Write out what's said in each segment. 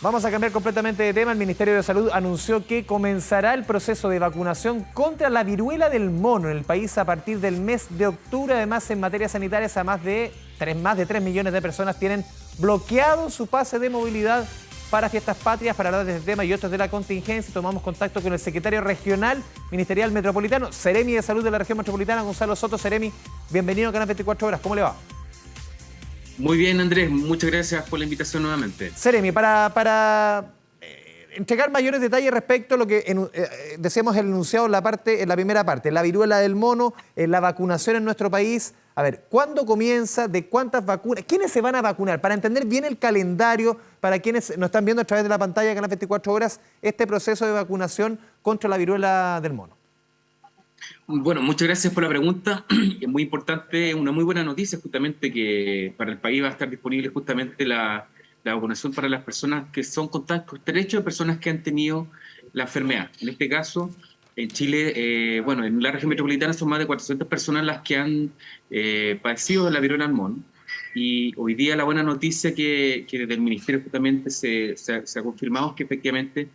Vamos a cambiar completamente de tema. El Ministerio de Salud anunció que comenzará el proceso de vacunación contra la viruela del mono en el país a partir del mes de octubre. Además, en materia sanitaria, más de 3 millones de personas tienen bloqueado su pase de movilidad para fiestas patrias. Para hablar de este tema y otros de la contingencia, tomamos contacto con el secretario regional ministerial metropolitano, Seremi de Salud de la región metropolitana, Gonzalo Soto. Seremi, bienvenido a Canal 24 Horas. ¿Cómo le va? Muy bien, Andrés, muchas gracias por la invitación nuevamente. Seremi, para entregar mayores detalles respecto a lo que decíamos el enunciado en la primera parte, la viruela del mono, la vacunación en nuestro país. A ver, ¿cuándo comienza? ¿De cuántas vacunas? ¿Quiénes se van a vacunar? Para entender bien el calendario, para quienes nos están viendo a través de la pantalla de Canal 24 Horas, este proceso de vacunación contra la viruela del mono. Bueno, muchas gracias por la pregunta. Es muy importante, una muy buena noticia justamente que para el país va a estar disponible justamente la vacunación para las personas que son contactos estrechos de personas que han tenido la enfermedad. En este caso, en Chile, en la región metropolitana son más de 400 personas las que han padecido la viruela del mono. Y hoy día la buena noticia que desde el Ministerio justamente se ha confirmado es que efectivamente,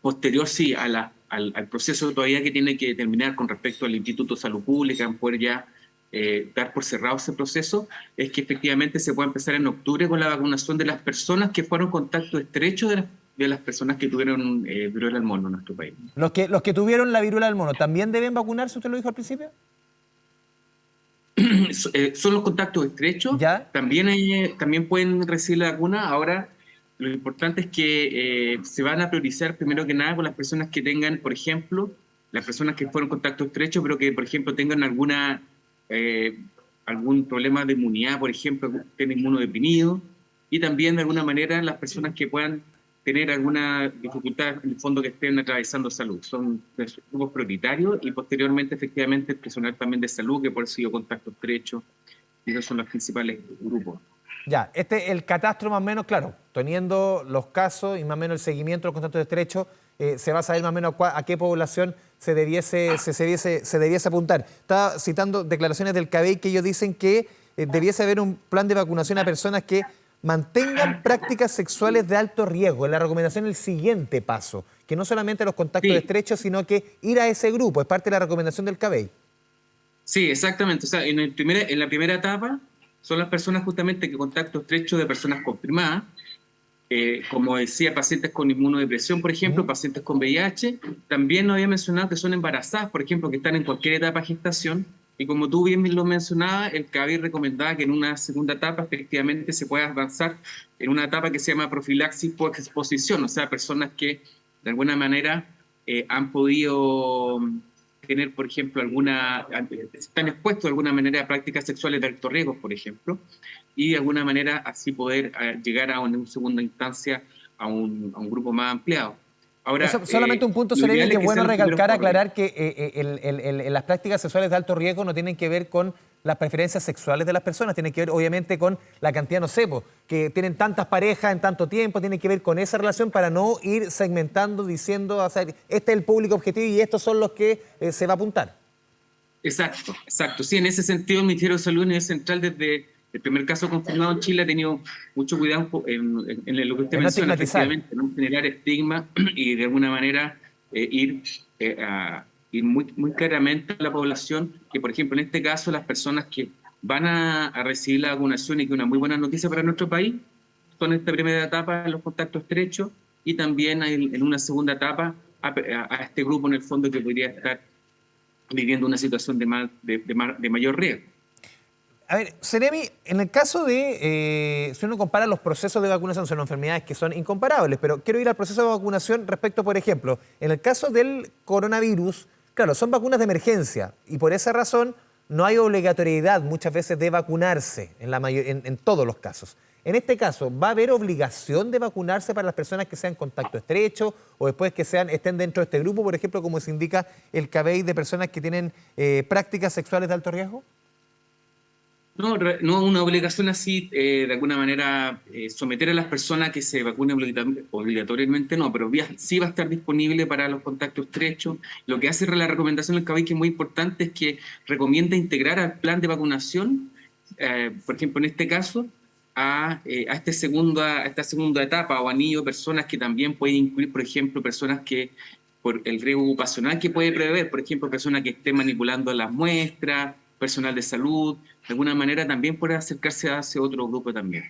posterior sí al proceso todavía que tiene que terminar con respecto al Instituto de Salud Pública, en poder ya dar por cerrado ese proceso, es que efectivamente se puede empezar en octubre con la vacunación de las personas que fueron contacto estrecho de las personas que tuvieron viruela del mono en nuestro país. Los que tuvieron la viruela del mono, ¿también deben vacunarse? ¿Usted lo dijo al principio? Son los contactos estrechos. ¿Ya? También pueden recibir la vacuna. Ahora, lo importante es que se van a priorizar primero que nada con las personas que tengan, por ejemplo, las personas que fueron contacto estrecho, pero que, por ejemplo, tengan algún problema de inmunidad, por ejemplo, estén inmunodeprimidos, y también de alguna manera las personas que puedan tener alguna dificultad, en el fondo, que estén atravesando salud. Son grupos prioritarios y posteriormente, efectivamente, el personal también de salud que puede haber sido contacto estrecho, y esos son los principales grupos. Ya, el catastro más o menos, claro, teniendo los casos y más o menos el seguimiento de los contactos estrechos, se va a saber más o menos a qué población se debiese apuntar. Estaba citando declaraciones del CABEI que ellos dicen que debiese haber un plan de vacunación a personas que mantengan prácticas sexuales de alto riesgo. La recomendación es el siguiente paso, que no solamente los contactos estrechos, sino que ir a ese grupo, es parte de la recomendación del CABEI. Sí, exactamente. O sea, en la primera etapa son las personas justamente que contacto estrecho de personas confirmadas, como decía, pacientes con inmunodepresión, por ejemplo, pacientes con VIH. También nos había mencionado que son embarazadas, por ejemplo, que están en cualquier etapa de gestación. Y como tú bien lo mencionabas, el CABEI recomendaba que en una segunda etapa efectivamente se pueda avanzar en una etapa que se llama profilaxis por exposición, o sea, personas que de alguna manera han podido tener, por ejemplo, están expuestos de alguna manera a prácticas sexuales de alto riesgo, por ejemplo, y de alguna manera así poder llegar a una segunda instancia a un grupo más ampliado. Ahora, solamente un punto, Seremi, que es bueno recalcar, aclarar que las prácticas sexuales de alto riesgo no tienen que ver con las preferencias sexuales de las personas, tienen que ver obviamente con la cantidad, no sé, que tienen tantas parejas en tanto tiempo, tienen que ver con esa relación para no ir segmentando, diciendo, o sea, este es el público objetivo y estos son los que se va a apuntar. Exacto. Sí, en ese sentido el Ministerio de Salud a nivel central desde el primer caso confirmado en Chile ha tenido mucho cuidado en lo que usted menciona, efectivamente, no generar estigma y de alguna manera ir muy claramente a la población, que por ejemplo en este caso las personas que van a recibir la vacunación, y que una muy buena noticia para nuestro país, son en esta primera etapa los contactos estrechos, y también en una segunda etapa a este grupo en el fondo que podría estar viviendo una situación de mayor riesgo. A ver, Seremi, en el caso de, si uno compara los procesos de vacunación, son enfermedades que son incomparables, pero quiero ir al proceso de vacunación respecto, por ejemplo, en el caso del coronavirus, claro, son vacunas de emergencia y por esa razón no hay obligatoriedad muchas veces de vacunarse en todos los casos. En este caso, ¿va a haber obligación de vacunarse para las personas que sean contacto estrecho o después que estén dentro de este grupo, por ejemplo, como se indica el CABEI, de personas que tienen prácticas sexuales de alto riesgo? No una obligación así, de alguna manera, someter a las personas que se vacunen obligatoriamente, no, pero sí va a estar disponible para los contactos estrechos. Lo que hace la recomendación del CABEI, que es muy importante, es que recomienda integrar al plan de vacunación, por ejemplo, en este caso, a esta segunda etapa o anillo, personas que también pueden incluir, por ejemplo, personas que por el riesgo ocupacional que puede prever, por ejemplo, personas que estén manipulando las muestras, personal de salud, de alguna manera también puede acercarse a ese otro grupo también.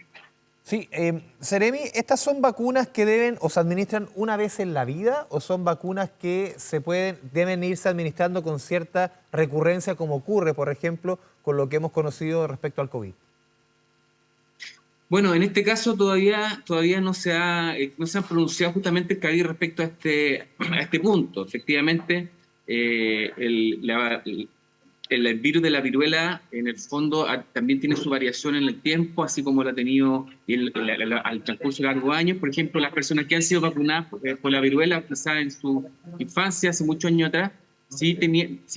Sí, Seremi, ¿estas son vacunas que deben o se administran una vez en la vida o son vacunas que deben irse administrando con cierta recurrencia como ocurre, por ejemplo, con lo que hemos conocido respecto al COVID? Bueno, en este caso todavía no se han pronunciado justamente el CABI respecto a este punto. Efectivamente, el virus de la viruela, en el fondo, también tiene su variación en el tiempo, así como lo ha tenido al transcurso de largos años. Por ejemplo, las personas que han sido vacunadas por la viruela, quizás en su infancia, hace muchos años atrás, sí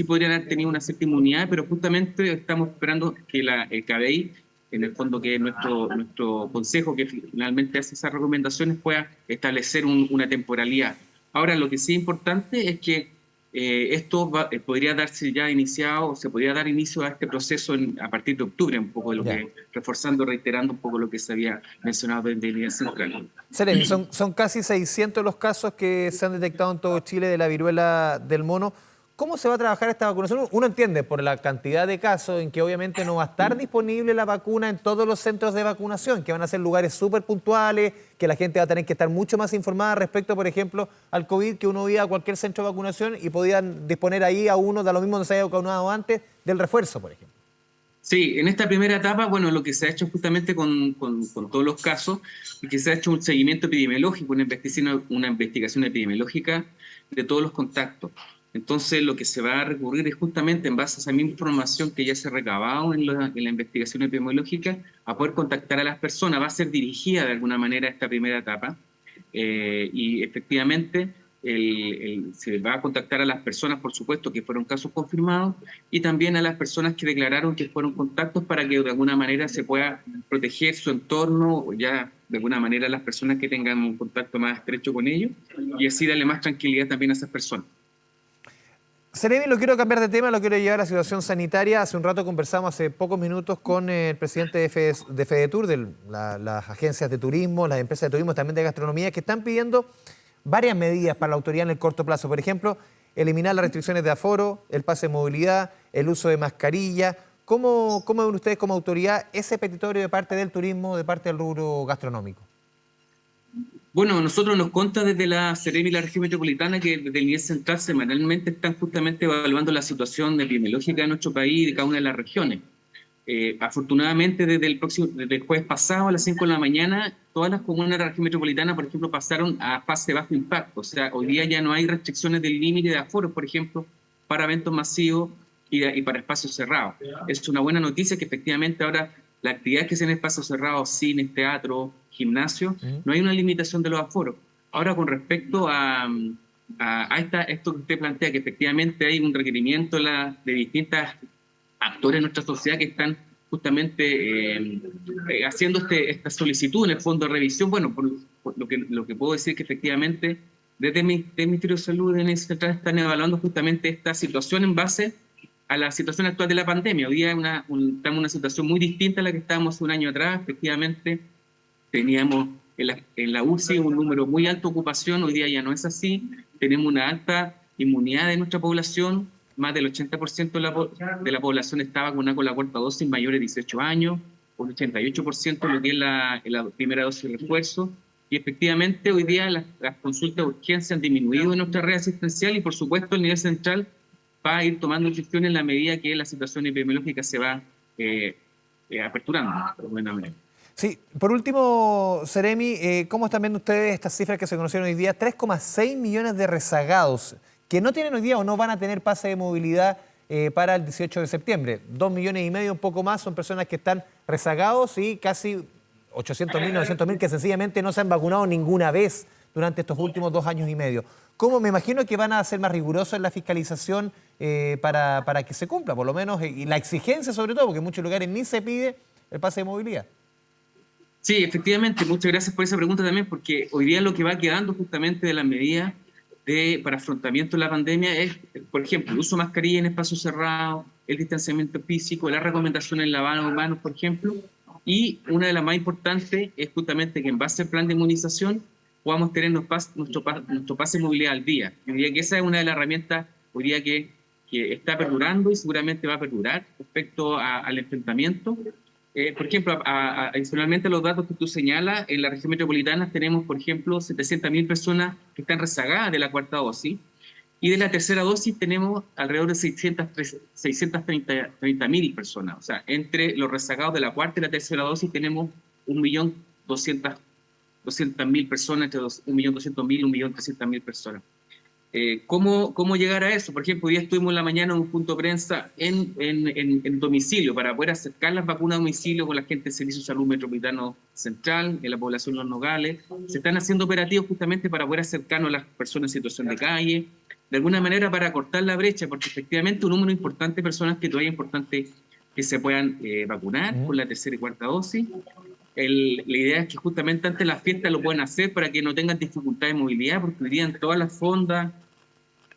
podrían haber tenido una cierta inmunidad, pero justamente estamos esperando que el CABEI, en el fondo que es nuestro consejo que finalmente hace esas recomendaciones, pueda establecer una temporalidad. Ahora, lo que sí es importante es que esto podría darse ya iniciado, se podría dar inicio a este proceso a partir de octubre, un poco de lo que, reforzando, reiterando un poco lo que se había mencionado desde el nivel central. Seremi, son casi 600 los casos que se han detectado en todo Chile de la viruela del mono. ¿Cómo se va a trabajar esta vacunación? Uno entiende por la cantidad de casos en que obviamente no va a estar disponible la vacuna en todos los centros de vacunación, que van a ser lugares súper puntuales, que la gente va a tener que estar mucho más informada respecto, por ejemplo, al COVID, que uno iba a cualquier centro de vacunación y podían disponer ahí a uno, de lo mismo que se había vacunado antes, del refuerzo, por ejemplo. Sí, en esta primera etapa, bueno, lo que se ha hecho justamente con todos los casos es que se ha hecho un seguimiento epidemiológico, una investigación epidemiológica de todos los contactos. Entonces, lo que se va a recurrir es justamente en base a esa misma información que ya se ha recabado en la investigación epidemiológica, a poder contactar a las personas. Va a ser dirigida de alguna manera esta primera etapa y efectivamente se va a contactar a las personas, por supuesto, que fueron casos confirmados y también a las personas que declararon que fueron contactos para que de alguna manera se pueda proteger su entorno o ya de alguna manera las personas que tengan un contacto más estrecho con ellos y así darle más tranquilidad también a esas personas. Seremi, lo quiero cambiar de tema, lo quiero llevar a la situación sanitaria. Hace un rato conversamos, hace pocos minutos, con el presidente de FEDETUR, de las agencias de turismo, las empresas de turismo, también de gastronomía, que están pidiendo varias medidas para la autoridad en el corto plazo. Por ejemplo, eliminar las restricciones de aforo, el pase de movilidad, el uso de mascarilla. ¿Cómo ven ustedes como autoridad ese petitorio de parte del turismo, de parte del rubro gastronómico? Bueno, nosotros nos consta desde la Seremi y la región metropolitana que desde el nivel central semanalmente están justamente evaluando la situación epidemiológica de nuestro país y de cada una de las regiones. Afortunadamente, desde el jueves pasado a las 5 de la mañana, todas las comunas de la región metropolitana, por ejemplo, pasaron a fase bajo impacto. O sea, hoy día ya no hay restricciones del límite de aforo, por ejemplo, para eventos masivos y para espacios cerrados. Es una buena noticia que efectivamente ahora la actividad que se en espacios cerrados, cines, teatro, gimnasio, no hay una limitación de los aforos. Ahora, con respecto a esto que usted plantea, que efectivamente hay un requerimiento de distintas actores en nuestra sociedad que están justamente haciendo esta solicitud en el fondo de revisión. Bueno, por lo que puedo decir que efectivamente desde el Ministerio de Salud en ese central están evaluando justamente esta situación en base a la situación actual de la pandemia. Hoy día estamos en una situación muy distinta a la que estábamos un año atrás. Efectivamente, teníamos en la UCI un número muy alto de ocupación, hoy día ya no es así. Tenemos una alta inmunidad de nuestra población, más del 80% de la población está vacunada con la cuarta dosis mayores de 18 años, un 88% lo que es la primera dosis de refuerzo. Y efectivamente hoy día las consultas de urgencia han disminuido en nuestra red asistencial y por supuesto el nivel central va a ir tomando decisiones en la medida que la situación epidemiológica se va aperturando, de alguna manera. Sí, por último, Seremi, ¿cómo están viendo ustedes estas cifras que se conocieron hoy día? 3,6 millones de rezagados que no tienen hoy día o no van a tener pase de movilidad para el 18 de septiembre. 2,5 millones, un poco más, son personas que están rezagados y casi 800.000, 900.000 que sencillamente no se han vacunado ninguna vez durante estos últimos 2 años y medio. ¿Cómo? Me imagino que van a ser más rigurosos en la fiscalización para que se cumpla, por lo menos, y la exigencia sobre todo, porque en muchos lugares ni se pide el pase de movilidad. Sí, efectivamente, muchas gracias por esa pregunta también, porque hoy día lo que va quedando justamente de las medidas para afrontamiento de la pandemia es, por ejemplo, el uso de mascarilla en espacios cerrados, el distanciamiento físico, las recomendaciones en lavado de manos, por ejemplo, Y una de las más importantes es justamente que en base al plan de inmunización podamos tener nuestro pase de movilidad al día. Yo diría que esa es una de las herramientas hoy día que está perdurando y seguramente va a perdurar respecto al enfrentamiento. Por ejemplo, adicionalmente a los datos que tú señalas, en la región metropolitana tenemos, por ejemplo, 700.000 personas que están rezagadas de la cuarta dosis, y de la tercera dosis tenemos alrededor de 630.000 personas. O sea, entre los rezagados de la cuarta y la tercera dosis tenemos 1.200.000 personas, entre 1.200.000 y 1.300.000 personas. ¿Cómo llegar a eso? Por ejemplo, hoy día estuvimos en la mañana en un punto de prensa en domicilio para poder acercar las vacunas a domicilio con la gente del Servicio de Salud Metropolitano Central, en la población de Los Nogales. Se están haciendo operativos justamente para poder acercarnos a las personas en situación de calle, de alguna manera para cortar la brecha, porque efectivamente un número importante de personas que todavía es importante que se puedan vacunar con la tercera y cuarta dosis. La idea es que justamente antes de las fiestas lo puedan hacer para que no tengan dificultad de movilidad, porque hoy día en todas las fondas,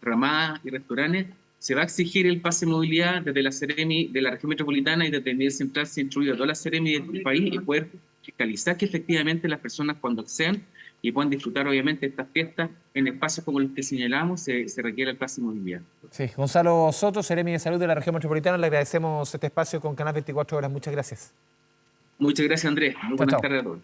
ramadas y restaurantes se va a exigir el pase de movilidad desde la Seremi de la región metropolitana y desde el nivel central se ha instruido a toda la Seremi del país y poder fiscalizar que efectivamente las personas cuando accedan y puedan disfrutar obviamente de estas fiestas en espacios como los que señalamos, se requiere el pase de movilidad. Sí, Gonzalo Soto, Seremi de Salud de la región metropolitana, le agradecemos este espacio con Canal 24 Horas. Muchas gracias. Muchas gracias, Andrés. Muy buenas tardes a todos.